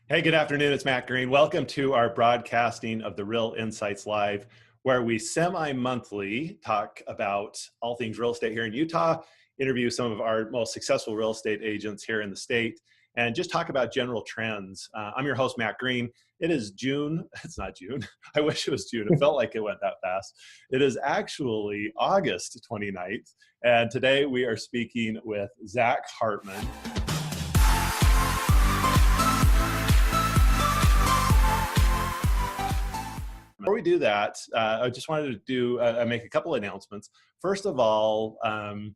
Hey, good afternoon. It's Matt Green. Welcome to our broadcasting of the Real Insights Live, where we semi-monthly talk about all things real estate here in Utah, interview some of our most successful real estate agents here in the state, and just talk about general trends. I'm your host, Matt Green. It is June. It's not June. I wish it was June. It felt like it went that fast. It is actually August 29th. And today we are speaking with Zach Hartman. Before we do that, I just wanted to do make a couple of announcements. First of all, kind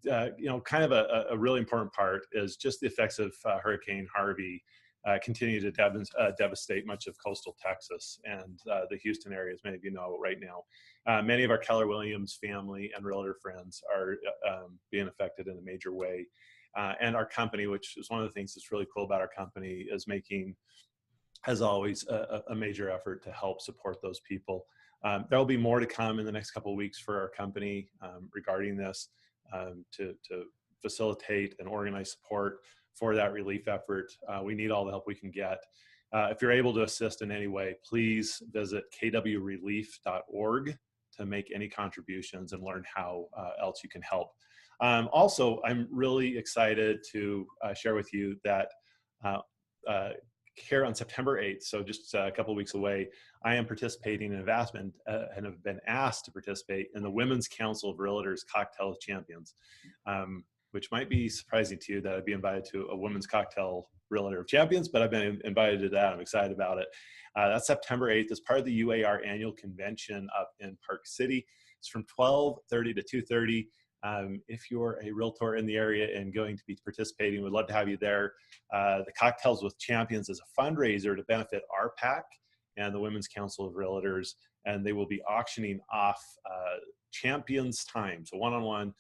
of a really important part is just the effects of Hurricane Harvey continue to devastate much of coastal Texas and the Houston area, as many of you know right now. Many of our Keller Williams family and realtor friends are being affected in a major way. And our company, which is one of the things that's really cool about our company, is making, as always, a major effort to help support those people. There will be more to come in the next couple of weeks for our company regarding this to facilitate and organize support for that relief effort. We need all the help we can get. If you're able to assist in any way, please visit kwrelief.org to make any contributions and learn how else you can help. Also, I'm really excited to share with you that here on September 8th, so just a couple of weeks away, I am participating in investment and have been asked to participate in the Women's Council of Realtors Cocktail Champions, which might be surprising to you that I'd be invited to a Women's Cocktail Realtor of Champions, but I've been invited to that. I'm excited about it. That's September 8th as part of the UAR annual convention up in Park City. It's from 12:30 to 2:30. If you're a realtor in the area and going to be participating, we'd love to have you there. The Cocktails with Champions is a fundraiser to benefit our PAC and the Women's Council of Realtors, and they will be auctioning off champions time, so one-on-one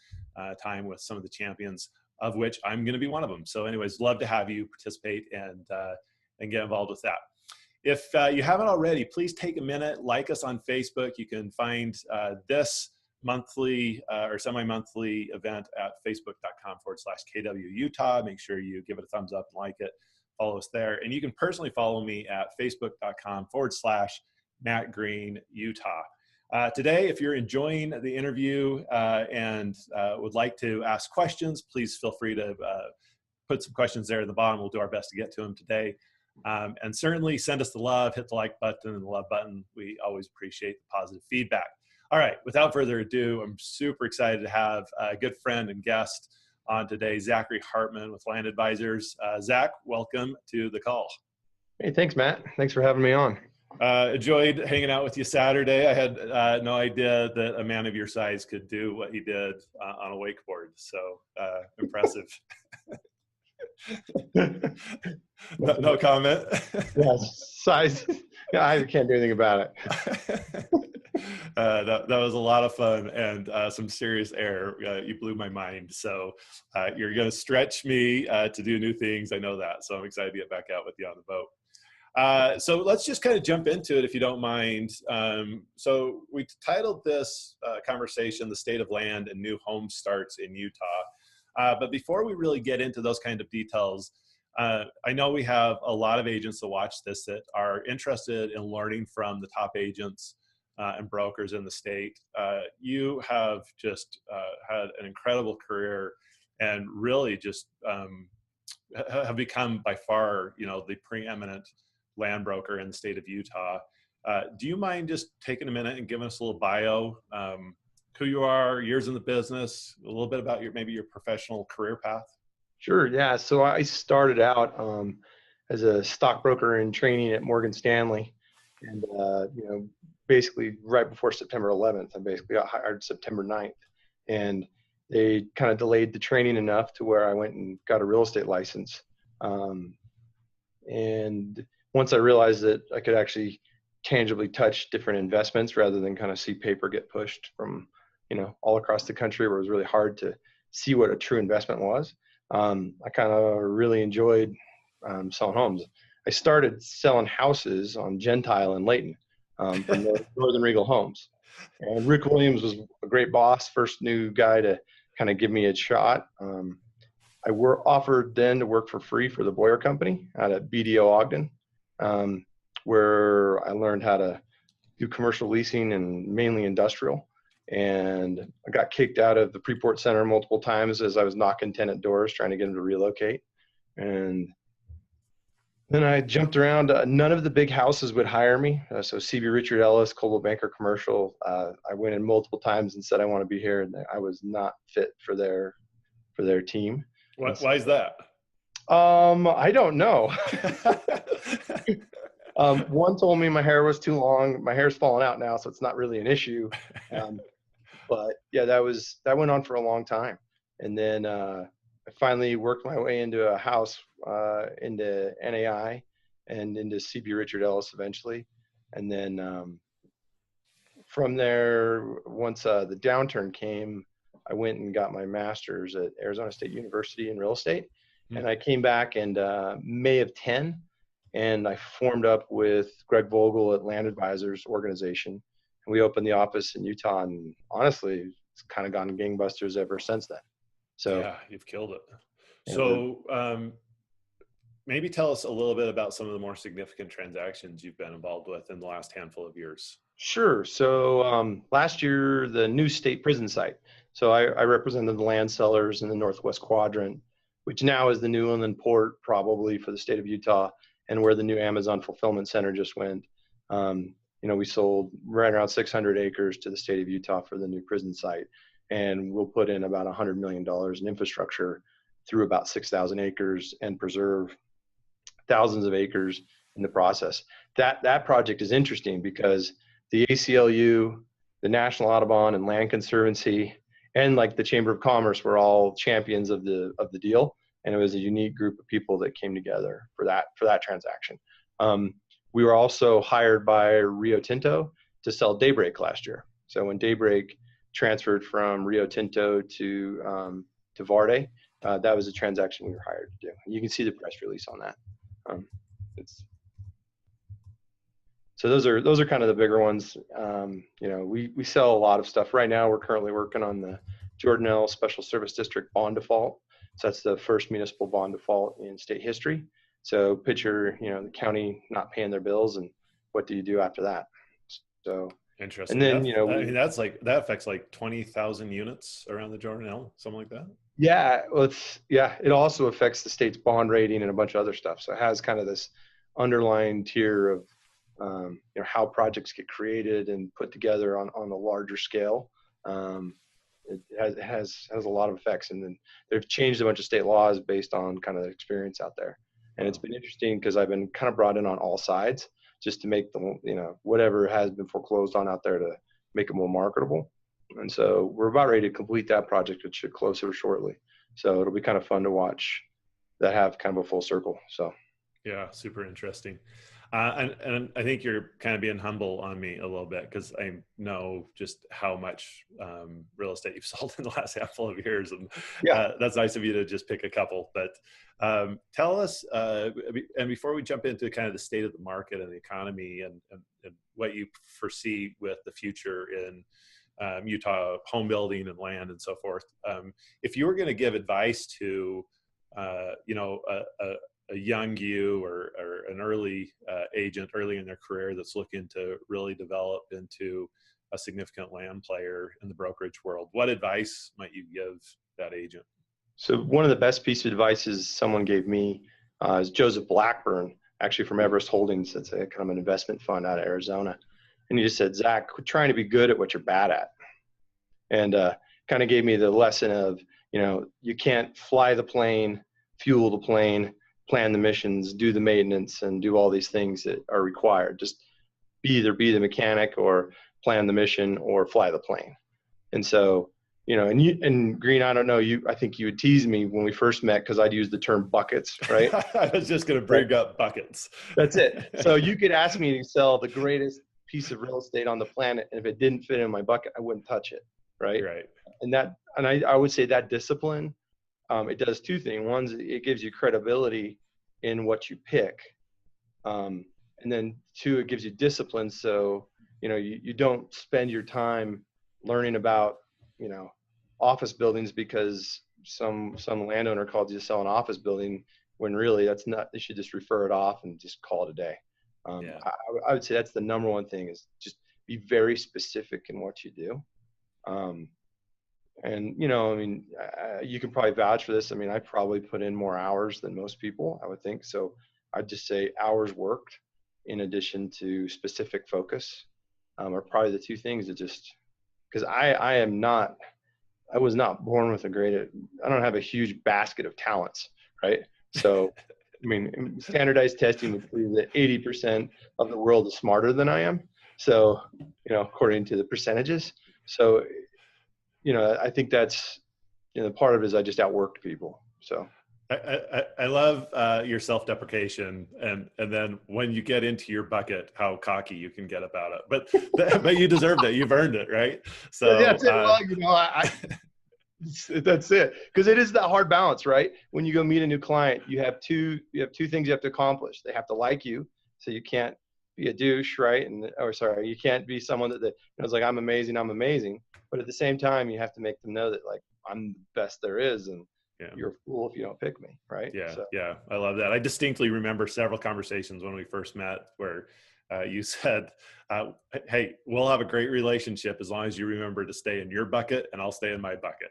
time with some of the champions, of which I'm going to be one of them. So anyways, love to have you participate and get involved with that. If you haven't already, please take a minute, like us on Facebook. You can find this monthly or semi-monthly event at facebook.com/KW Utah. Make sure you give it a thumbs up and like it, follow us there. And you can personally follow me at facebook.com/Matt Green Utah. Today, if you're enjoying the interview and would like to ask questions, please feel free to put some questions there at the bottom. We'll do our best to get to them today. And certainly send us the love, hit the like button and the love button. We always appreciate the positive feedback. All right, without further ado, I'm super excited to have a good friend and guest on today, Zachary Hartman with Land Advisors. Zach, welcome to the call. Hey, thanks, Matt. Thanks for having me on. Enjoyed hanging out with you Saturday. I had no idea that a man of your size could do what he did on a wakeboard. So impressive. No comment. Yes, size. I can't do anything about it. That was a lot of fun and some serious air. You blew my mind. So you're going to stretch me to do new things. I know that. So I'm excited to get back out with you on the boat. So let's just kind of jump into it, if you don't mind. So we titled this conversation, "The State of Land and New Home Starts in Utah." But before we really get into those kind of details, I know we have a lot of agents that watch this that are interested in learning from the top agents and brokers in the state. You have just had an incredible career and really just have become by far, the preeminent land broker in the state of Utah. Do you mind just taking a minute and giving us a little bio, who you are, years in the business, a little bit about maybe your professional career path? Sure. Yeah. So I started out as a stockbroker in training at Morgan Stanley, and basically right before September 11th, I basically got hired September 9th, and they kind of delayed the training enough to where I went and got a real estate license. And once I realized that I could actually tangibly touch different investments rather than kind of see paper get pushed from, all across the country, where it was really hard to see what a true investment was, I kind of really enjoyed selling homes. I started selling houses on Gentile in Layton from Northern Regal Homes. And Rick Williams was a great boss, first new guy to kind of give me a shot. offered then to work for free for the Boyer Company out at BDO Ogden, where I learned how to do commercial leasing and mainly industrial. And I got kicked out of the Preport Center multiple times as I was knocking tenant doors trying to get them to relocate. And then I jumped around. None of the big houses would hire me. So CB Richard Ellis, Coldwell Banker Commercial. I went in multiple times and said I want to be here, and I was not fit for their team. Why is that? I don't know. One told me my hair was too long. My hair's falling out now, so it's not really an issue. But yeah, that went on for a long time. And then I finally worked my way into a house, into NAI and into CB Richard Ellis eventually. And then from there, once the downturn came, I went and got my master's at Arizona State University in real estate. And I came back in May of 10, and I formed up with Greg Vogel at Land Advisors organization. And we opened the office in Utah, and honestly, it's kind of gone gangbusters ever since then. So yeah, you've killed it. So maybe tell us a little bit about some of the more significant transactions you've been involved with in the last handful of years. Sure. So last year, the new state prison site. So I represented the land sellers in the Northwest Quadrant, which now is the new inland port probably for the state of Utah, and where the new Amazon fulfillment center just went. We sold right around 600 acres to the state of Utah for the new prison site, and we'll put in about $100 million in infrastructure through about 6,000 acres and preserve thousands of acres in the process. That project is interesting because the ACLU, the National Audubon and Land Conservancy, and like the Chamber of Commerce were all champions of the deal, and it was a unique group of people that came together for that transaction. We were also hired by Rio Tinto to sell Daybreak last year. So when Daybreak transferred from Rio Tinto to Varde, that was a transaction we were hired to do. You can see the press release on that. So those are kind of the bigger ones. We sell a lot of stuff. Right now, we're currently working on the Jordanelle Special Service District bond default. So that's the first municipal bond default in state history. So picture, the county not paying their bills, and what do you do after that? So interesting. And then that affects like 20,000 units around the Jordanelle, something like that. Yeah, well, it also affects the state's bond rating and a bunch of other stuff. So it has kind of this underlying tier of how projects get created and put together on a larger scale. It has a lot of effects, and then they've changed a bunch of state laws based on kind of the experience out there. And it's been interesting because I've been kind of brought in on all sides just to make the whatever has been foreclosed on out there to make it more marketable. And so we're about ready to complete that project, which should close here shortly. So it'll be kind of fun to watch that have kind of a full circle. So yeah, super interesting. And I think you're kind of being humble on me a little bit because I know just how much real estate you've sold in the last handful of years. And that's nice of you to just pick a couple. But tell us, and before we jump into kind of the state of the market and the economy and what you foresee with the future in Utah home building and land and so forth, if you were going to give advice to, a young you or an early agent early in their career that's looking to really develop into a significant land player in the brokerage world, what advice might you give that agent? So one of the best pieces of advice someone gave me is Joseph Blackburn, actually from Everest Holdings. It's a kind of an investment fund out of Arizona. And he just said, Zach, quit trying to be good at what you're bad at. And kind of gave me the lesson of, you can't fly the plane, fuel the plane, plan the missions, do the maintenance, and do all these things that are required. Just either be the mechanic or plan the mission or fly the plane. And so, and Green, I don't know, I think you would tease me when we first met because I'd use the term buckets, right? I was just going to bring up buckets. That's it. So you could ask me to sell the greatest piece of real estate on the planet, and if it didn't fit in my bucket, I wouldn't touch it, right? Right. And I would say that discipline, it does two things. One, it gives you credibility in what you pick. And then two, it gives you discipline. So, you don't spend your time learning about, office buildings because some landowner called you to sell an office building when really that's not, they should just refer it off and just call it a day. Yeah. I would say that's the number one thing, is just be very specific in what you do. And, you know, I mean, you can probably vouch for this. I mean, I probably put in more hours than most people, I would think. So I'd just say hours worked in addition to specific focus are probably the two things that just, because I was not born with I don't have a huge basket of talents, right? So, I mean, standardized testing would prove that 80% of the world is smarter than I am. So, you know, according to the percentages. So, you know, I think that's, you know, part of it is I just outworked people. So I love your self-deprecation, and then when you get into your bucket, how cocky you can get about it. But you deserve that. You've earned it, right? So that's it. Well, you know, that's it, because it is that hard balance, right? When you go meet a new client, you have two things you have to accomplish. They have to like you, so you can't be a douche, right? You can't be someone that knows like I'm amazing. But at the same time, you have to make them know that like I'm the best there is, and you're a fool if you don't pick me, right? Yeah, yeah, I love that. I distinctly remember several conversations when we first met where you said, hey, we'll have a great relationship as long as you remember to stay in your bucket and I'll stay in my bucket.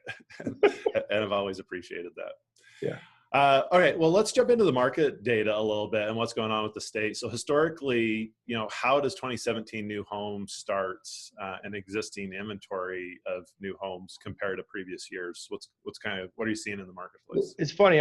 And I've always appreciated that. Yeah. All right, well, let's jump into the market data a little bit and what's going on with the state. So historically, you know, how does 2017 new home starts and existing inventory of new homes compare to previous years? What are you seeing in the marketplace? It's funny.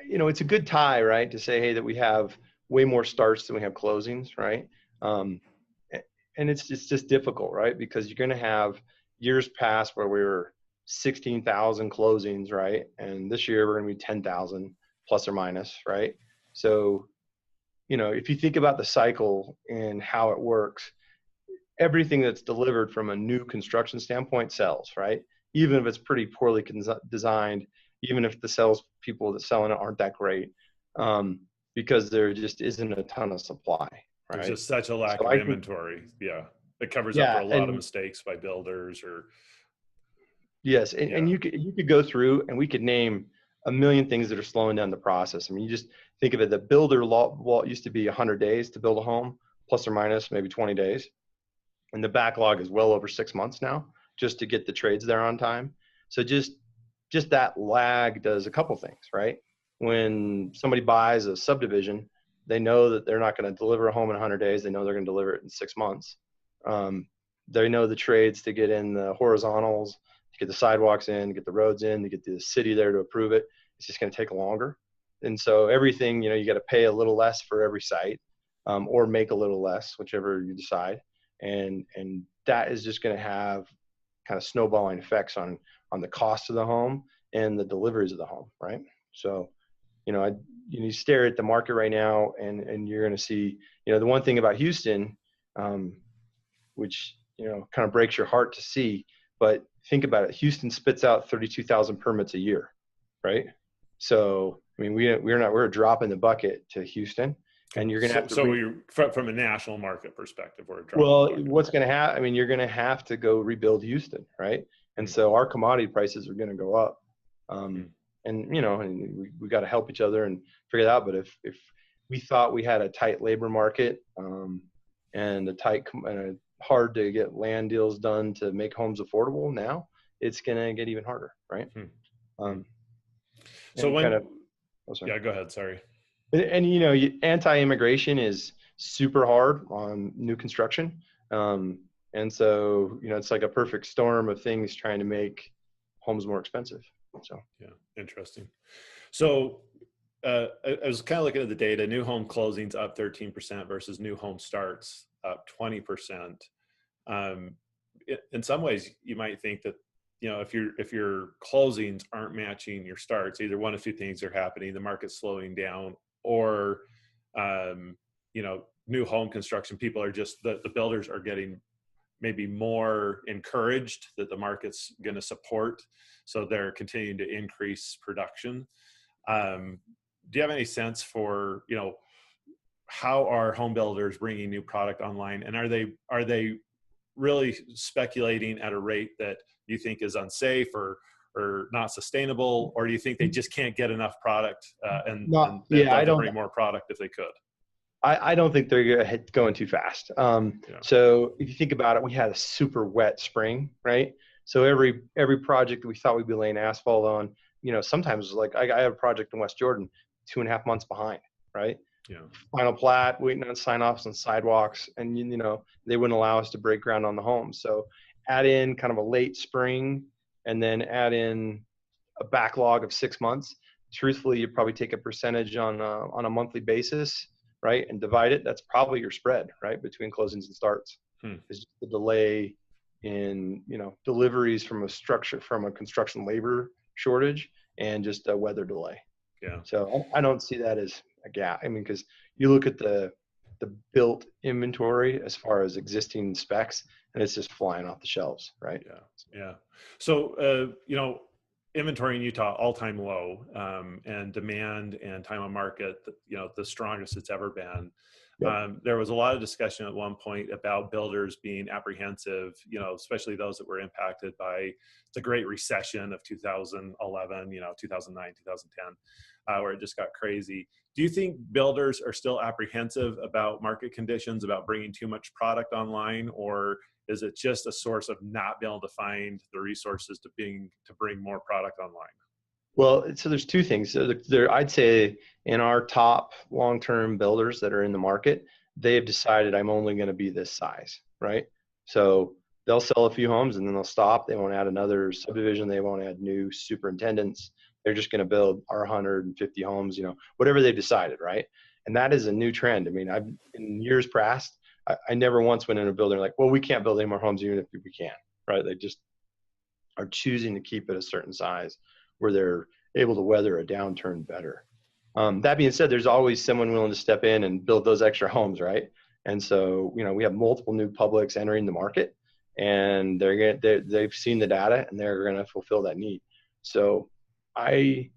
You know, it's a good tie, right, to say, hey, that we have way more starts than we have closings, right? And it's just difficult, right? Because you're going to have years past where we were 16,000 closings, right? And this year we're going to be 10,000 plus or minus, right? So, you know, if you think about the cycle and how it works, everything that's delivered from a new construction standpoint sells, right? Even if it's pretty poorly designed, even if the sales people that selling it aren't that great, because there just isn't a ton of supply, right? There's just such a lack of inventory. Yeah. It covers up for a lot of mistakes by builders or. Yes. And you could go through and we could name a million things that are slowing down the process. I mean, you just think of it, the builder wall used to be 100 days to build a home, plus or minus maybe 20 days. And the backlog is well over 6 months now just to get the trades there on time. So just that lag does a couple things, right? When somebody buys a subdivision, they know that they're not going to deliver a home in 100 days. They know they're going to deliver it in 6 months. They know the trades to get in the horizontals, to get the sidewalks in, to get the roads in, to get the city there to approve it. It's just going to take longer. And so everything, you know, you got to pay a little less for every site, or make a little less, whichever you decide. And that is just going to have kind of snowballing effects on the cost of the home and the deliveries of the home, right? So, you know, you stare at the market right now, and you're going to see, you know, the one thing about Houston, which, you know, kind of breaks your heart to see, but think about it. Houston spits out 32,000 permits a year, right? So, I mean, we're a drop in the bucket to Houston, and you're going to have to. So from a national market perspective, we're a drop. Well, what's going to happen? I mean, you're going to have to go rebuild Houston, right? And so our commodity prices are going to go up. And, you know, and we got to help each other and figure it out. But if we thought we had a tight labor market, and a hard to get land deals done to make homes affordable, now it's going to get even harder, right? So yeah, go ahead. Sorry. And, you know, anti-immigration is super hard on new construction. And so, you know, it's like a perfect storm of things trying to make homes more expensive. So, yeah, interesting. So I was kind of looking at the data. New home closings up 13% versus new home starts up 20%. In some ways, you might think that, you know, if your closings aren't matching your starts, either one of two things are happening: the market's slowing down, or you know, new home construction, people are just the builders are getting maybe more encouraged that the market's going to support, so they're continuing to increase production. Do you have any sense for, you know, how are home builders bringing new product online, and are they really speculating at a rate that you think is unsafe, or or not sustainable, or do you think they just can't get enough product and they'd Yeah, love to bring more product if they could? I don't think they're going too fast. So if you think about it, we had a super wet spring, right? So every project that we thought we'd be laying asphalt on, sometimes like I have a project in West Jordan, 2.5 months behind, right? Yeah. Final plat, waiting on sign-offs on sidewalks, and they wouldn't allow us to break ground on the home. So add in kind of a late spring, and then add in a backlog of 6 months. Truthfully, you probably take a percentage on a monthly basis, right, and divide it. That's probably your spread, right, between closings and starts. It's just the delay in deliveries from a construction labor shortage and just a weather delay. Yeah. So I don't see that as a gap. I mean, because you look at the built inventory as far as existing specs, and it's just flying off the shelves, right? Yeah. So inventory in Utah all-time low, and demand and time on market, the strongest it's ever been. Yep. There was a lot of discussion at one point about builders being apprehensive, especially those that were impacted by the Great Recession of 2011, 2009, 2010, where it just got crazy. Do you think builders are still apprehensive about market conditions, about bringing too much product online, or is it just a source of not being able to find the resources to bring more product online? Well, so there's two things. So I'd say in our top long-term builders that are in the market, they have decided I'm only going to be this size, right? So they'll sell a few homes and then they'll stop. They won't add another subdivision. They won't add new superintendents. They're just going to build our 150 homes, whatever they've decided, right? And that is a new trend. I mean, in years past, I never once went in a builder like, well, we can't build any more homes even if we can, right? They just are choosing to keep it a certain size where they're able to weather a downturn better. That being said, there's always someone willing to step in and build those extra homes, right? And so, we have multiple new publics entering the market, and they've seen the data and they're going to fulfill that need. So I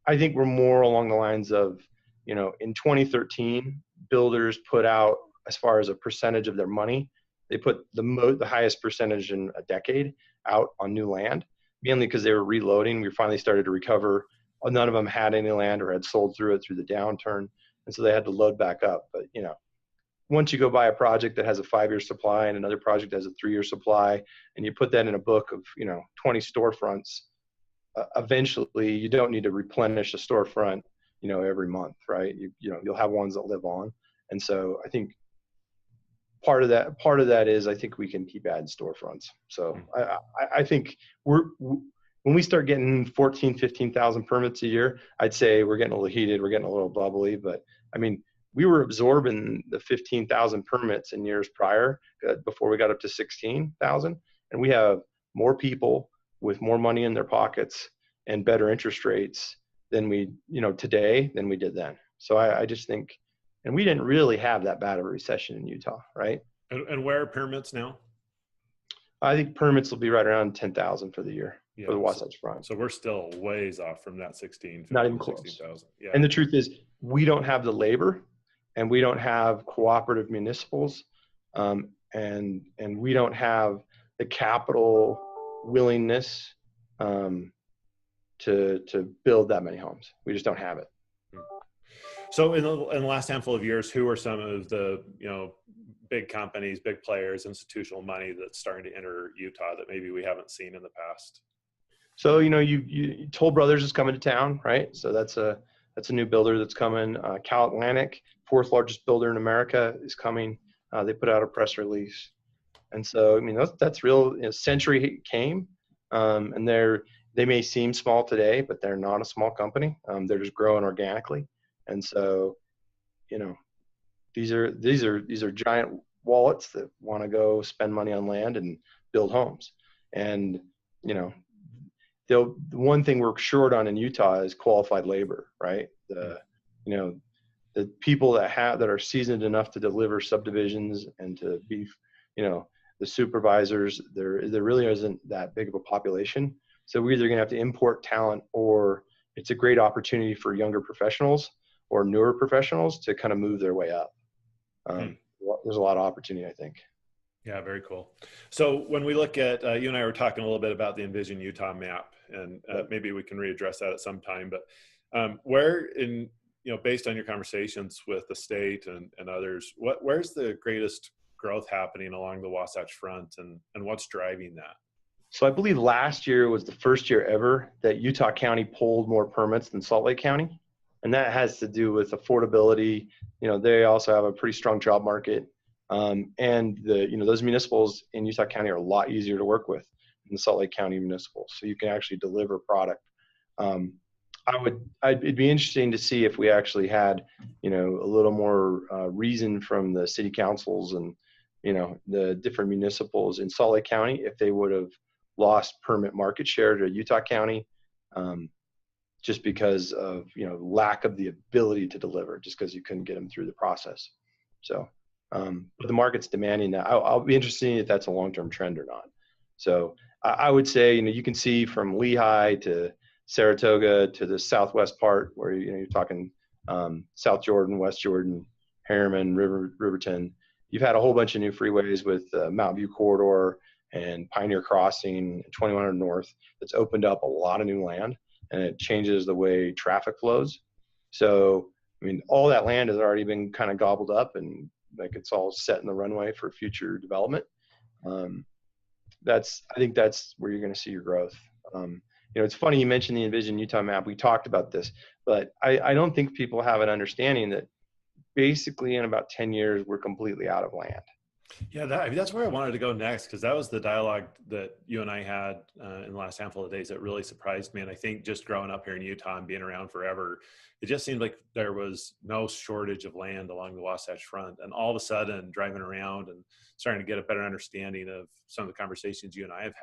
think we're more along the lines of, in 2013, builders put out, as far as a percentage of their money, they put the highest percentage in a decade out on new land, mainly because they were reloading. We finally started to recover. None of them had any land or had sold through the downturn. And so they had to load back up. But, once you go buy a project that has a 5-year supply and another project that has a 3-year supply, and you put that in a book of, 20 storefronts, eventually you don't need to replenish a storefront, every month, right? You'll have ones that live on. And so I think part of that is I think we can keep adding storefronts. So I think when we start getting 14, 15,000 permits a year, I'd say we're getting a little heated, we're getting a little bubbly. But I mean, we were absorbing the 15,000 permits in years prior, before we got up to 16,000, and we have more people with more money in their pockets and better interest rates than we today than we did then. So I just think. And we didn't really have that bad of a recession in Utah, right? And where are permits now? I think permits will be right around 10,000 for the year for the Wasatch Front. So we're still ways off from that 16. Not even close. 16,000. Yeah. And the truth is, we don't have the labor, and we don't have cooperative municipals, and we don't have the capital willingness to build that many homes. We just don't have it. So in the last handful of years, who are some of the big companies, big players, institutional money that's starting to enter Utah that maybe we haven't seen in the past? So you Toll Brothers is coming to town, right? So that's a new builder that's coming. Cal Atlantic, 4th largest builder in America, is coming. They put out a press release, and so I mean that's real. Century came, and they may seem small today, but they're not a small company. They're just growing organically. And so, these are giant wallets that want to go spend money on land and build homes. And, the one thing we're short on in Utah is qualified labor, right? The people that are seasoned enough to deliver subdivisions and to be, the supervisors, there really isn't that big of a population. So we're either going to have to import talent, or it's a great opportunity for younger professionals or newer professionals to kind of move their way up. There's a lot of opportunity, I think. Yeah, very cool. So when we look at, you and I were talking a little bit about the Envision Utah map, and maybe we can readdress that at some time, but where in, based on your conversations with the state and others, where's the greatest growth happening along the Wasatch Front, and what's driving that? So I believe last year was the first year ever that Utah County pulled more permits than Salt Lake County. And that has to do with affordability. They also have a pretty strong job market. And those municipals in Utah County are a lot easier to work with than the Salt Lake County municipals. So you can actually deliver product. It'd be interesting to see if we actually had, a little more reason from the city councils and, the different municipals in Salt Lake County, if they would have lost permit market share to Utah County, just because of, lack of the ability to deliver, just because you couldn't get them through the process. So, but the market's demanding that. I'll be interested if that's a long-term trend or not. So I would say, you can see from Lehigh to Saratoga to the southwest part where, you're talking South Jordan, West Jordan, Harriman, Riverton. You've had a whole bunch of new freeways with Mountain View Corridor and Pioneer Crossing, 2100 North, that's opened up a lot of new land, and it changes the way traffic flows. So, all that land has already been kind of gobbled up, and it's all set in the runway for future development. I think that's where you're going to see your growth. It's funny you mentioned the Envision Utah map. We talked about this, but I don't think people have an understanding that basically in about 10 years, we're completely out of land. Yeah, that's where I wanted to go next, because that was the dialogue that you and I had in the last handful of days that really surprised me. And I think just growing up here in Utah and being around forever, it just seemed like there was no shortage of land along the Wasatch Front. And all of a sudden, driving around and starting to get a better understanding of some of the conversations you and I have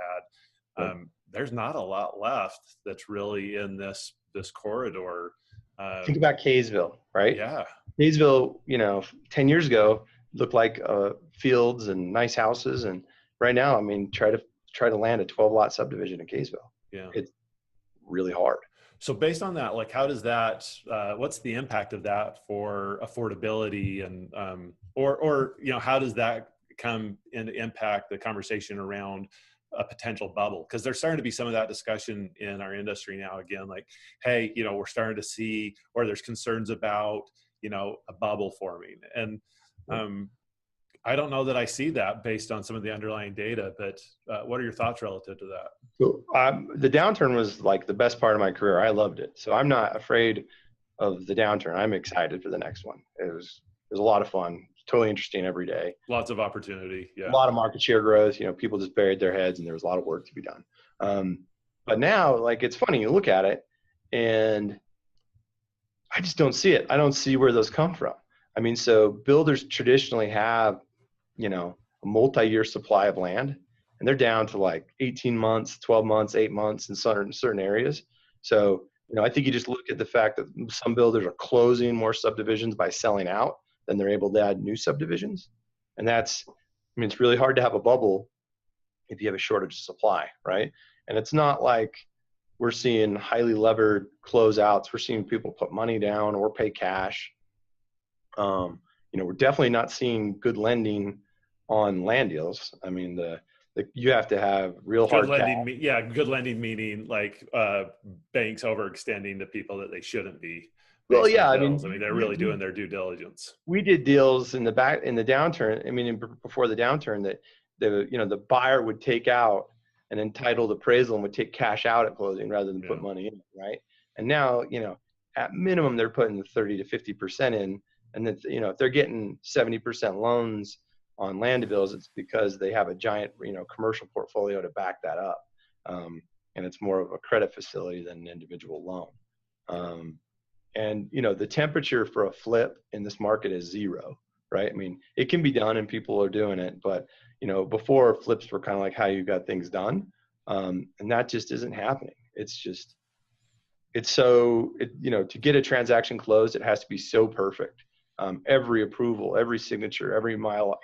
had, there's not a lot left that's really in this corridor. Think about Kaysville, right? Yeah. Kaysville, 10 years ago, looked like fields and nice houses, and right now, try to land a 12-lot subdivision in Kaysville. Yeah, it's really hard. So based on that, how does that? What's the impact of that for affordability, and or how does that come into impact the conversation around a potential bubble? Because there's starting to be some of that discussion in our industry now. Again, hey, we're starting to see, or there's concerns about a bubble forming, and I don't know that I see that based on some of the underlying data, but what are your thoughts relative to that? So, the downturn was the best part of my career. I loved it. So I'm not afraid of the downturn. I'm excited for the next one. It was a lot of fun. Totally interesting every day. Lots of opportunity. Yeah. A lot of market share growth. People just buried their heads, and there was a lot of work to be done. But now, it's funny, you look at it, and I just don't see it. I don't see where those come from. So builders traditionally have, a multi-year supply of land, and they're down to 18 months, 12 months, 8 months in certain areas. So, I think you just look at the fact that some builders are closing more subdivisions by selling out than they're able to add new subdivisions. And it's really hard to have a bubble if you have a shortage of supply, right? And it's not like we're seeing highly levered closeouts. We're seeing people put money down or pay cash. We're definitely not seeing good lending on land deals. You have to have real good hard lending. Good lending meaning banks overextending to people that they shouldn't be. Well, yeah, they're really doing their due diligence. We did deals in the downturn. Before the downturn, that the buyer would take out an entitled appraisal and would take cash out at closing rather than put money in, right? And now, at minimum, they're putting 30 to 50% in. And then, if they're getting 70% loans on land deals, it's because they have a giant, commercial portfolio to back that up. And it's more of a credit facility than an individual loan. And, the temperature for a flip in this market is zero, right? It can be done and people are doing it, but, before, flips were kind of like how you got things done. And that just isn't happening. To get a transaction closed, it has to be so perfect. Every approval, every signature, every mile,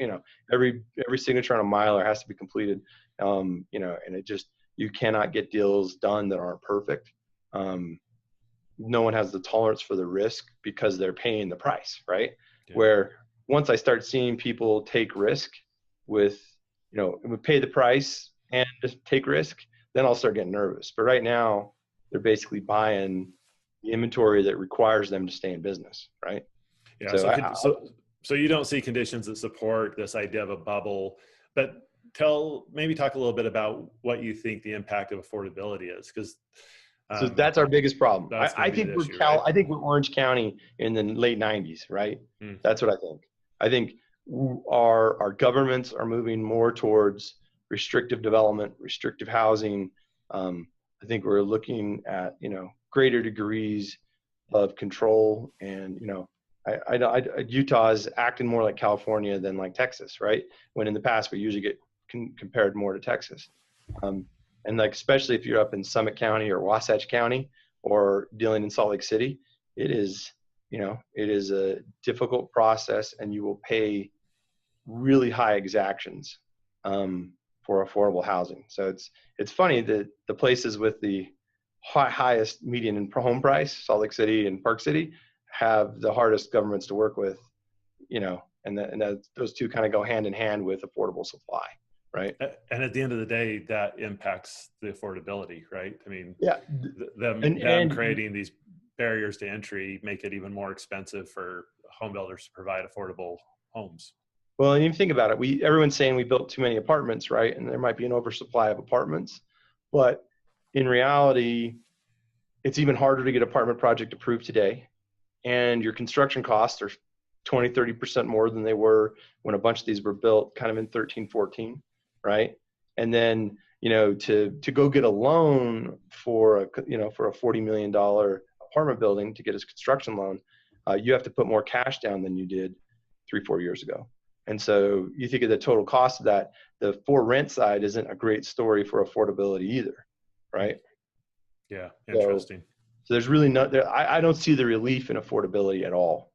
every signature on a miler has to be completed. And you cannot get deals done that aren't perfect. No one has the tolerance for the risk because they're paying the price, right? Yeah. Where once I start seeing people take risk with we pay the price and just take risk, then I'll start getting nervous. But right now, they're basically buying the inventory that requires them to stay in business, right? Yeah. So you don't see conditions that support this idea of a bubble, but maybe talk a little bit about what you think the impact of affordability is, because so that's our biggest problem. I think right? I think we're Orange County in the late '90s, right? That's what I think. I think our governments are moving more towards restrictive development, restrictive housing. I think we're looking at greater degrees of control, and Utah is acting more like California than like Texas, right? When in the past we usually get compared more to Texas. And like, especially if you're up in Summit County or Wasatch County or dealing in Salt Lake City, it is a difficult process, and you will pay really high exactions for affordable housing. So it's funny that the places with the highest median home price, Salt Lake City and Park City, have the hardest governments to work with, and those two kind of go hand in hand with affordable supply. Right. And at the end of the day, that impacts the affordability, right? I mean, yeah, them creating these barriers to entry make it even more expensive for home builders to provide affordable homes. Well, and you think about it, everyone's saying we built too many apartments, right? And there might be an oversupply of apartments, but in reality, it's even harder to get an apartment project approved today. And your construction costs are 20, 30% more than they were when a bunch of these were built kind of in 13, 14. Right. And then, to go get a loan for a $40 million apartment building, to get a construction loan, you have to put more cash down than you did 3-4 years ago. And so you think of the total cost of that, the for rent side isn't a great story for affordability either. Right. Yeah. Interesting. So there's really I don't see the relief in affordability at all.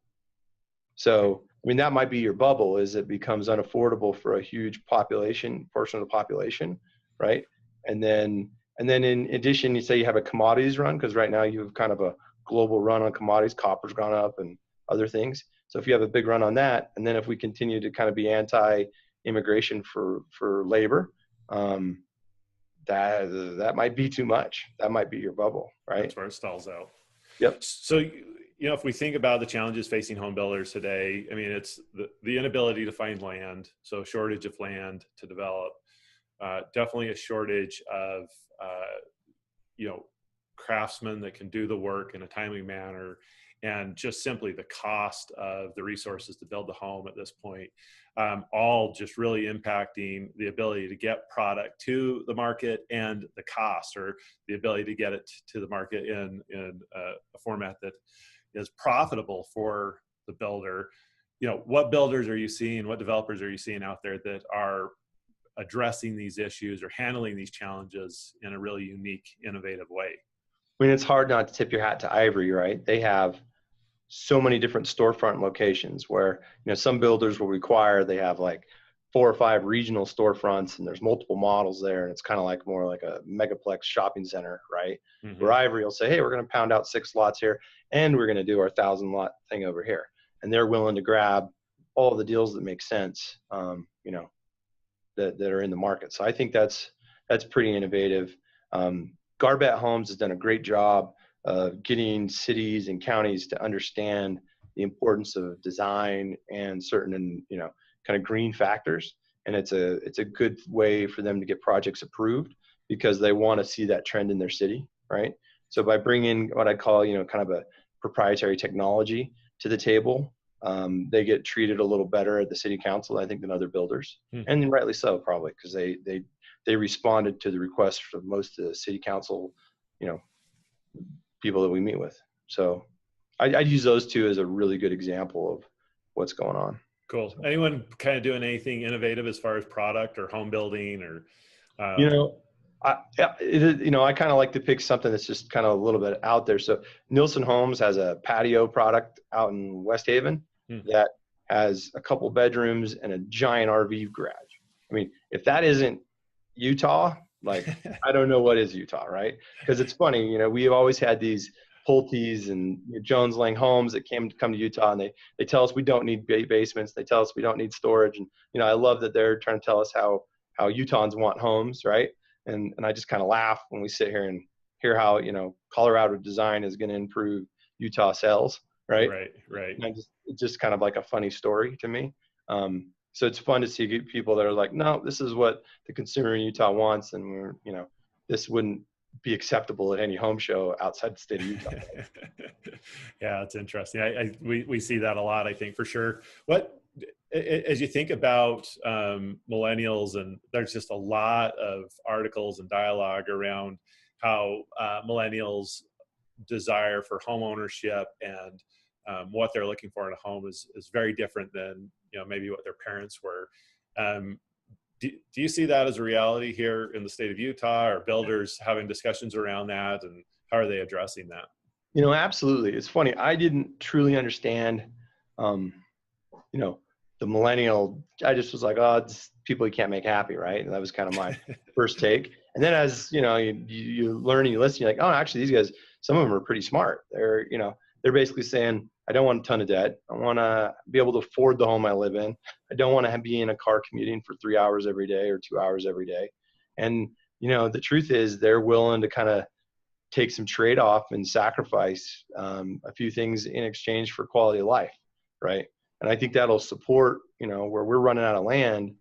So, I mean, that might be your bubble, is it becomes unaffordable for a huge portion of the population, right? And then in addition, you say you have a commodities run, because right now you have kind of a global run on commodities. Copper's gone up and other things. So if you have a big run on that, and then if we continue to kind of be anti-immigration for labor, that might be too much. That might be your bubble, right? That's where it stalls out. Yep. So, if we think about the challenges facing home builders today, I mean, it's the inability to find land, so shortage of land to develop, definitely a shortage of, craftsmen that can do the work in a timely manner, and just simply the cost of the resources to build the home at this point, all just really impacting the ability to get product to the market, and the cost, or the ability to get it to the market in a format that is profitable for the builder. What builders are you seeing, what developers are you seeing out there that are addressing these issues or handling these challenges in a really unique, innovative way? I mean, it's hard not to tip your hat to Ivory, right? They have so many different storefront locations where, some builders will require, they have like 4 or 5 regional storefronts, and there's multiple models there. And it's kind of like more like a megaplex shopping center, right? Mm-hmm. Where Ivory will say, hey, we're going to pound out 6 lots here, and we're going to do our 1,000 lot thing over here. And they're willing to grab all the deals that make sense, that are in the market. So I think that's pretty innovative. Garbett Homes has done a great job of getting cities and counties to understand the importance of design and certain, kind of green factors. And it's a good way for them to get projects approved, because they want to see that trend in their city, right? So by bringing what I call, kind of a proprietary technology to the table, they get treated a little better at the city council, I think, than other builders. And rightly so, probably, because they responded to the requests from most of the city council, people that we meet with. So I'd use those two as a really good example of what's going on. Cool. Anyone kind of doing anything innovative as far as product or home building, or? I kind of like to pick something that's just kind of a little bit out there. So Nielsen Homes has a patio product out in West Haven that has a couple bedrooms and a giant RV garage. I mean, if that isn't Utah, like, I don't know what is Utah, right? Because it's funny, we've always had these Pulte's and Jones Lang Homes that come to Utah, and they tell us we don't need basements. They tell us we don't need storage. And, I love that they're trying to tell us how how Utahns want homes, right? And I just kind of laugh when we sit here and hear how, Colorado design is going to improve Utah sales, right? Right. And it's just kind of like a funny story to me. So it's fun to see people that are like, no, this is what the consumer in Utah wants, and this wouldn't be acceptable at any home show outside the state of Utah. Yeah, it's interesting. We see that a lot, I think, for sure. As you think about millennials, and there's just a lot of articles and dialogue around how millennials' desire for home ownership and what they're looking for in a home is very different than maybe what their parents were. Do you see that as a reality here in the state of Utah? Or builders having discussions around that, and how are they addressing that? Absolutely. It's funny. I didn't truly understand, the millennial. I just was like, oh, it's people you can't make happy, right? And that was kind of my first take. And then as you learn and you listen, you're like, oh, actually, these guys, some of them are pretty smart. They're basically saying, I don't want a ton of debt. I want to be able to afford the home I live in. I don't want to be in a car commuting for 3 hours every day or 2 hours every day. And the truth is, they're willing to kind of take some trade-off and sacrifice a few things in exchange for quality of life, right? And I think that'll support, where we're running out of land,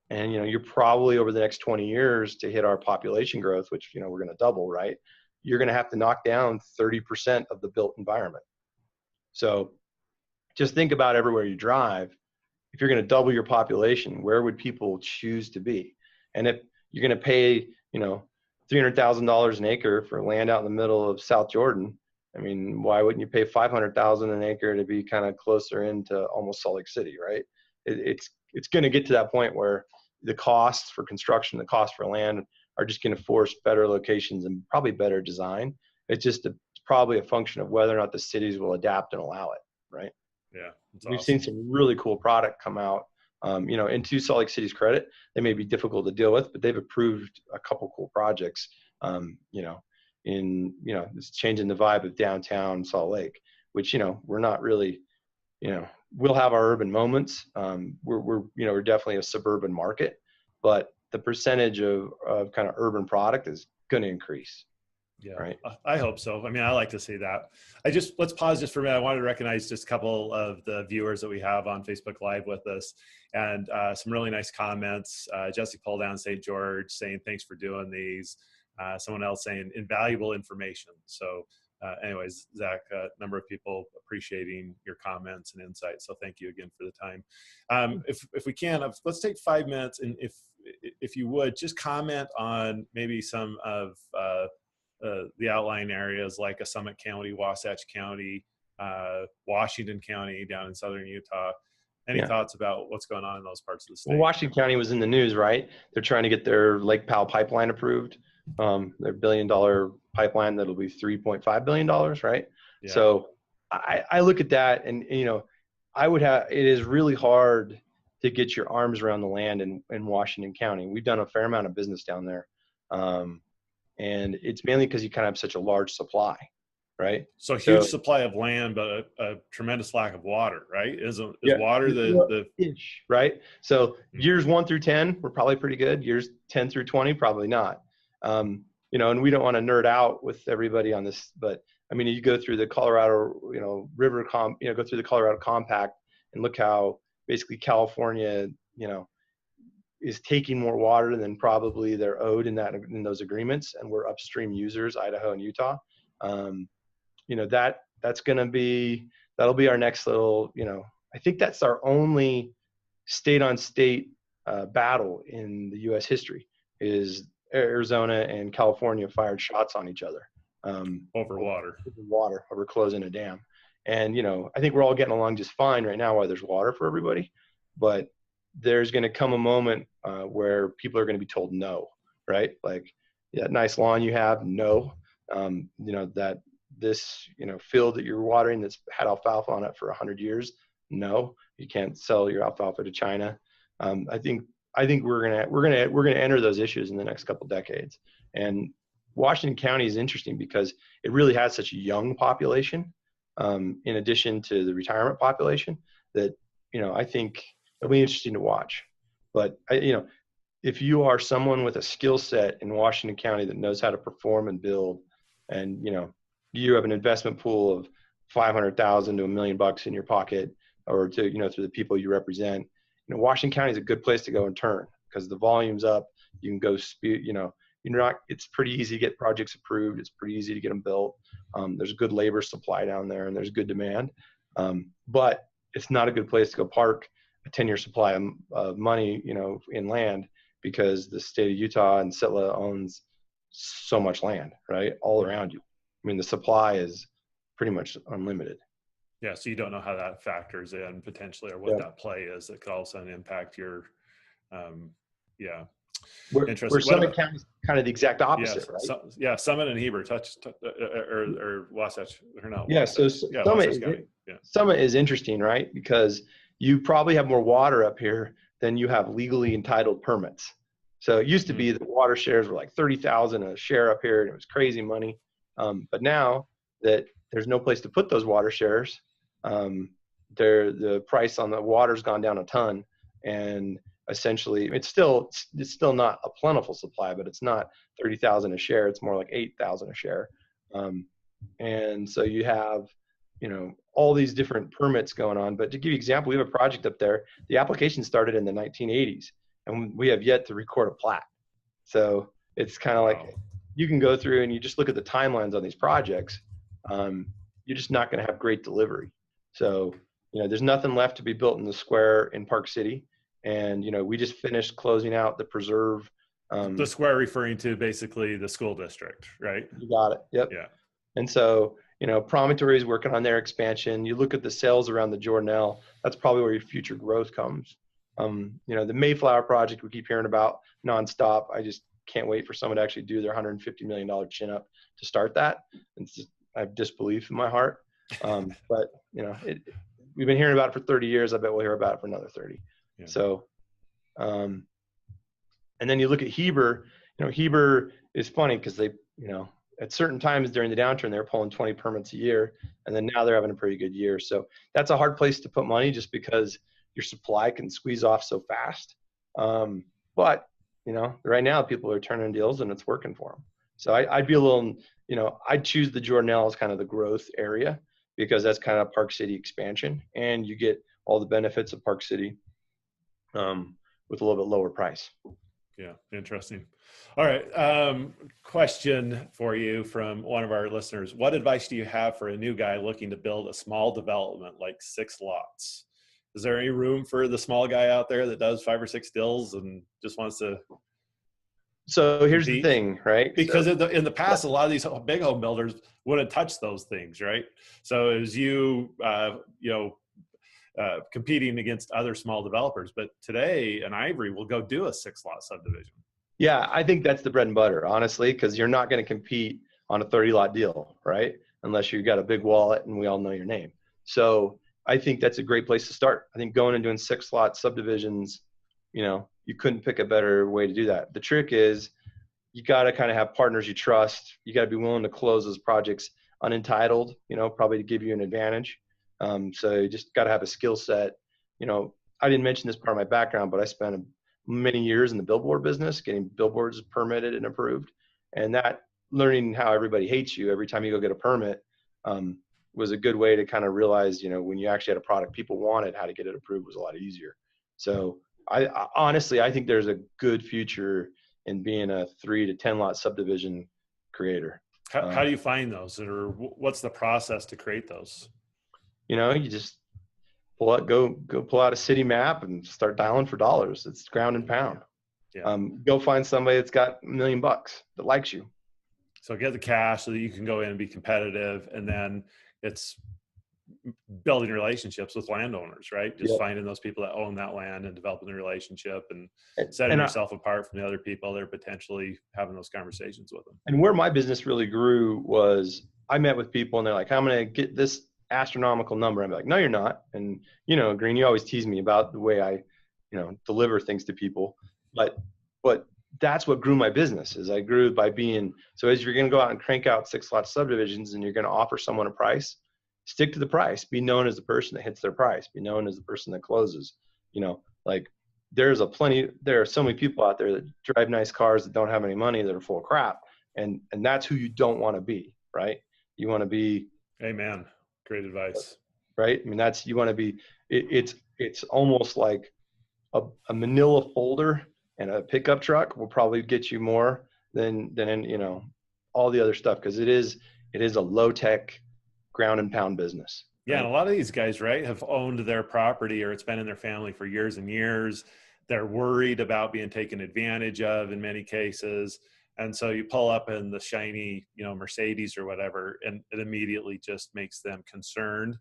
and you're probably over the next 20 years to hit our population growth, which we're going to double, right? You're going to have to knock down 30% of the built environment. So just think about everywhere you drive. If you're going to double your population, where would people choose to be? And if you're going to pay, $300,000 an acre for land out in the middle of South Jordan, I mean, why wouldn't you pay $500,000 an acre to be kind of closer into almost Salt Lake City, right? It's going to get to that point where the costs for construction, the cost for land are just going to force better locations and probably better design. It's probably a function of whether or not the cities will adapt and allow it, right? Yeah, we've seen some really cool product come out. Into Salt Lake City's credit, they may be difficult to deal with, but they've approved a couple cool projects. It's changing the vibe of downtown Salt Lake, which we're not really. We'll have our urban moments. We're definitely a suburban market, but the percentage of kind of urban product is going to increase. Yeah, right. I hope so. I mean, I like to see that. Let's pause just for a minute. I wanted to recognize just a couple of the viewers that we have on Facebook Live with us, and some really nice comments. Jesse Paul down St. George saying, thanks for doing these. Someone else saying invaluable information. So anyways, Zach, a number of people appreciating your comments and insights. So thank you again for the time. If we can, let's take 5 minutes, and if you would, just comment on maybe some of the outlying areas like a Summit County, Wasatch County, Washington County down in southern Utah. Any thoughts about what's going on in those parts of the state? Well, Washington County was in the news, right? They're trying to get their Lake Powell pipeline approved. Their $1 billion pipeline that'll be $3.5 billion, right? Yeah. So I look at that, and it is really hard to get your arms around the land in Washington County. We've done a fair amount of business down there. And it's mainly because you kind of have such a large supply, right? So huge supply of land, but a tremendous lack of water, right? Is water the inch, right? So years 1 through 10, we're probably pretty good. Years 10 through 20, probably not. And we don't want to nerd out with everybody on this, but I mean, you go through the Colorado, go through the Colorado Compact and look how basically California, is taking more water than probably they're owed in those agreements, and we're upstream users, Idaho and Utah. That'll be our next little. I think that's our only state-on-state battle in the U.S. history. Is Arizona and California fired shots on each other over water, over closing a dam, and I think we're all getting along just fine right now while there's water for everybody, but there's going to come a moment where people are going to be told no, right? Like, that nice lawn you have, no. That this, field that you're watering that's had alfalfa on it for 100 years, no. You can't sell your alfalfa to China. I think we're gonna enter those issues in the next couple decades. And Washington County is interesting because it really has such a young population, in addition to the retirement population, that I think it'll be interesting to watch. But if you are someone with a skill set in Washington County that knows how to perform and build, and you have an investment pool of 500,000 to $1 million in your pocket, or to through the people you represent, Washington County is a good place to go and turn, because the volume's up. You can go it's pretty easy to get projects approved. It's pretty easy to get them built. There's good labor supply down there, and there's good demand. But it's not a good place to go park a 10-year supply of money, in land, because the state of Utah and Sitla owns so much land, right, all around you. I mean, the supply is pretty much unlimited. Yeah, so you don't know how that factors in potentially, or what that play is that could also impact your, Where Summit County is kind of the exact opposite, right? Summit and Heber or Wasatch, or not. Yeah, Wasatch. Summit is interesting, right? Because you probably have more water up here than you have legally entitled permits. So it used to be that water shares were like 30,000 a share up here, and it was crazy money. But now that there's no place to put those water shares, the price on the water's gone down a ton, and essentially it's still not a plentiful supply, but it's not 30,000 a share. It's more like 8,000 a share. And so you have, all these different permits going on. But to give you an example, we have a project up there. The application started in the 1980s, and we have yet to record a plat. So it's kind of like, you can go through and you just look at the timelines on these projects. You're just not going to have great delivery. So, there's nothing left to be built in the square in Park City. And, we just finished closing out the preserve. The square referring to basically the school district, right? You got it. Yep. Yeah. And so, Promontory is working on their expansion. You look at the sales around the Jordanelle, that's probably where your future growth comes. The Mayflower project we keep hearing about nonstop. I just can't wait for someone to actually do their $150 million chin up to start that. I have disbelief in my heart. But, we've been hearing about it for 30 years. I bet we'll hear about it for another 30. Yeah. So, and then you look at Heber. Heber is funny because they, at certain times during the downturn, they were pulling 20 permits a year, and then now they're having a pretty good year. So that's a hard place to put money, just because your supply can squeeze off so fast. But, right now people are turning deals and it's working for them. So I'd be a little, I'd choose the Jordanelle as kind of the growth area, because that's kind of Park City expansion, and you get all the benefits of Park City with a little bit lower price. Yeah, interesting. All right. Question for you from one of our listeners. What advice do you have for a new guy looking to build a small development like 6 lots? Is there any room for the small guy out there that does 5 or 6 deals and just wants to? So here's the thing, right? Because in the past, a lot of these big home builders wouldn't touch those things, right? So as you, competing against other small developers, but today an Ivory will go do a 6-lot subdivision. Yeah, I think that's the bread and butter, honestly, because you're not going to compete on a 30-lot deal, right? Unless you've got a big wallet and we all know your name. So I think that's a great place to start. I think going and doing 6-lot subdivisions, you couldn't pick a better way to do that. The trick is you got to kind of have partners you trust. You got to be willing to close those projects unentitled, probably to give you an advantage. So you just got to have a skill set. I didn't mention this part of my background, but I spent many years in the billboard business, getting billboards permitted and approved. And that learning how everybody hates you every time you go get a permit was a good way to kind of realize, when you actually had a product people wanted, how to get it approved was a lot easier. So I honestly, I think there's a good future in being a 3 to 10 lot subdivision creator. How do you find those, or what's the process to create those? You just go pull out a city map and start dialing for dollars. It's ground and pound. Yeah. Go find somebody that's got $1 million that likes you. So get the cash so that you can go in and be competitive, and then it's building relationships with landowners, right? Just finding those people that own that land and developing the relationship and setting yourself apart from the other people that are potentially having those conversations with them. And where my business really grew was I met with people and they're like, I'm going to get this astronomical number. I'm like, no, you're not. And, Green, you always tease me about the way I, deliver things to people. But that's what grew my business, is I grew by being, so as you're going to go out and crank out 6-lot subdivisions and you're going to offer someone a price, stick to the price. Be known as the person that hits their price. Be known as the person that closes. there are so many people out there that drive nice cars that don't have any money, that are full of crap. And that's who you don't want to be, right? You want to be, Amen. Great advice. right? I mean, you want to be, it's almost like a manila folder and a pickup truck will probably get you more than all the other stuff. Cause it is a low tech ground and pound business. Yeah, Right? and a lot of these guys, right, have owned their property or it's been in their family for years and years. They're worried about being taken advantage of in many cases. And so you pull up in the shiny, Mercedes or whatever, and it immediately just makes them concerned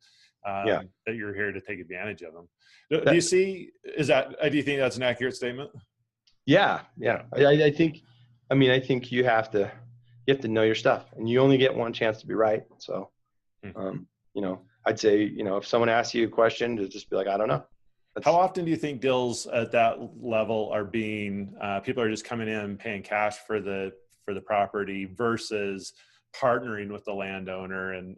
Yeah. that you're here to take advantage of them. Do That, you see, do you think that's an accurate statement? yeah. Yeah. I think, I think you have to know your stuff, and you only get one chance to be right. So, I'd say, if someone asks you a question, to just be like, I don't know. How often do you think deals at that level are being, people are just coming in paying cash for the property versus partnering with the landowner and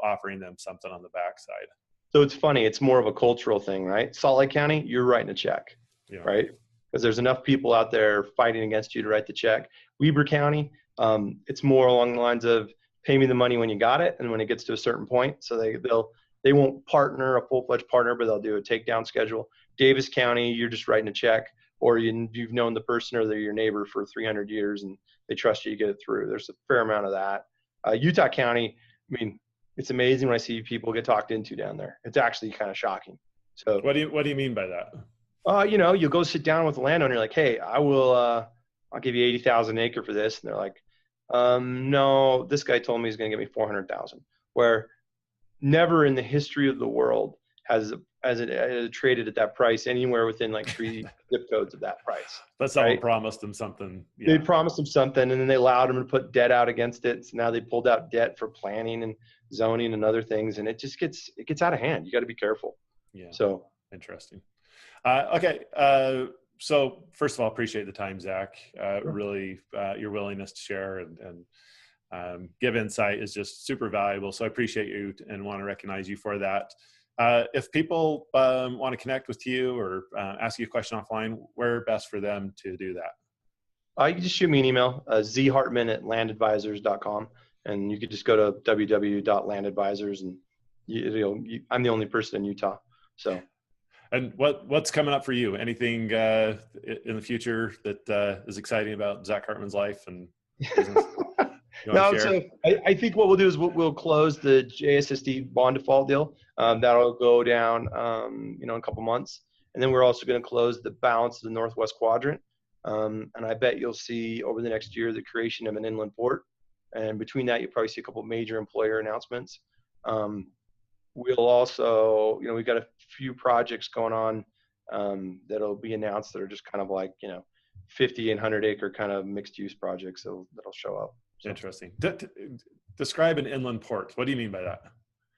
offering them something on the backside? So it's funny. It's more of a cultural thing, right? Salt Lake County, you're writing a check, Yeah. right? Because there's enough people out there fighting against you to write the check. Weber County, it's more along the lines of pay me the money when you got it, and when it gets to a certain point. So they won't partner a full-fledged partner, but they'll do a takedown schedule. Davis County, you're just writing a check, or you've known the person or they're your neighbor for 300 years and they trust you to get it through. There's a fair amount of that. Utah County, it's amazing when I see people get talked into down there. It's actually kind of shocking. So what do you mean by that? You'll go sit down with the landowner, like, hey, I'll give you 80,000 an acre for this. And they're like, no, this guy told me he's going to give me 400,000, where never in the history of the world has it traded at that price anywhere within like 3 zip codes of that price. But someone promised them something. Yeah. They promised them something, and then they allowed them to put debt out against it. So now they pulled out debt for planning and zoning and other things, and it just gets out of hand. You got to be careful. Yeah. So interesting. Okay. So first of all, appreciate the time, Zach. Sure. Really, your willingness to share and give insight is just super valuable. So I appreciate you and want to recognize you for that. If people want to connect with you or ask you a question offline, where best for them to do that? You can just shoot me an email, zhartman@landadvisors.com, and you could just go to www.landadvisors, and I'm the only person in Utah. So. And what's coming up for you? Anything in the future that is exciting about Zach Hartman's life and business? No, so I think what we'll do is we'll close the JSSD bond default deal. That'll go down, in a couple months, and then we're also going to close the balance of the Northwest Quadrant. And I bet you'll see over the next year the creation of an inland port. And between that, you'll probably see a couple major employer announcements. We'll also, we've got a few projects going on that'll be announced that are just kind of like, 50 and 100 acre kind of mixed use projects that'll show up. So. Interesting. Describe an inland port. What do you mean by that?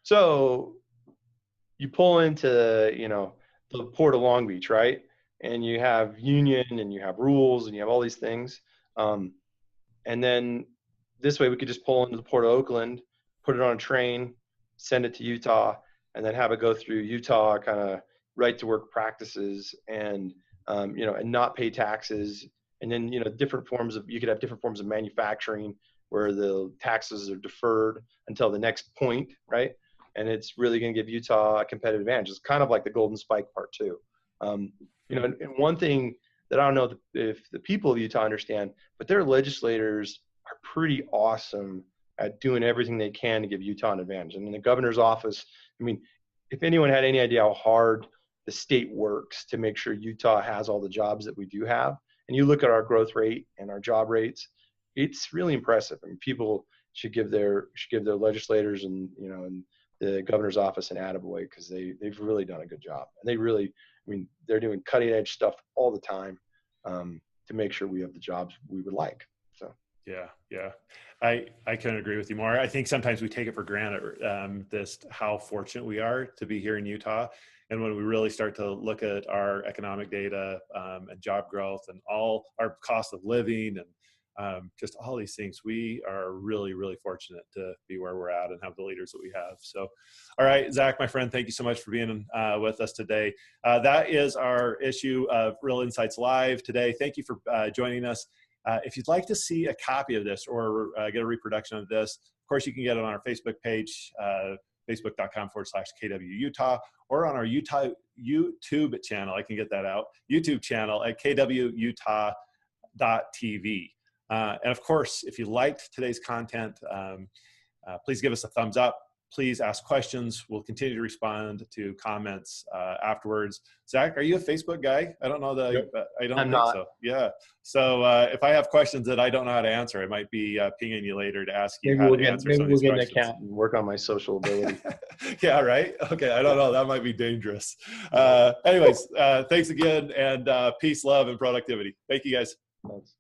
So you pull into, the port of Long Beach, right? And you have union and you have rules and you have all these things. And then this way we could just pull into the port of Oakland, put it on a train, send it to Utah, and then have it go through Utah kind of right to work practices and, and not pay taxes. And then, you could have different forms of manufacturing where the taxes are deferred until the next point, right? And it's really going to give Utah a competitive advantage. It's kind of like the Golden Spike Part 2. And one thing that I don't know if the people of Utah understand, but their legislators are pretty awesome at doing everything they can to give Utah an advantage. The governor's office, if anyone had any idea how hard the state works to make sure Utah has all the jobs that we do have, and you look at our growth rate and our job rates, it's really impressive. people should give their legislators and the governor's office an attaboy, because they've really done a good job. And they really, they're doing cutting edge stuff all the time to make sure we have the jobs we would like. So. Yeah. I couldn't agree with you more. I think sometimes we take it for granted, just how fortunate we are to be here in Utah. And when we really start to look at our economic data and job growth and all our cost of living and just all these things. We are really, really fortunate to be where we're at and have the leaders that we have. So, all right, Zach, my friend, thank you so much for being with us today. That is our issue of Real Insights Live today. Thank you for joining us. If you'd like to see a copy of this or get a reproduction of this, of course, you can get it on our Facebook page, facebook.com/KW Utah, or on our YouTube channel. I can get that out. YouTube channel at kwutah.tv. And of course, if you liked today's content, please give us a thumbs up. Please ask questions. We'll continue to respond to comments afterwards. Zach, are you a Facebook guy? I don't know that. Yep. I don't I'm think not. so. Yeah. So if I have questions that I don't know how to answer, I might be pinging you later to ask you how to answer some of these questions. Maybe we'll get an account and work on my social ability. Yeah, right. Okay. I don't know. That might be dangerous. Anyways, thanks again, and peace, love, and productivity. Thank you, guys. Thanks.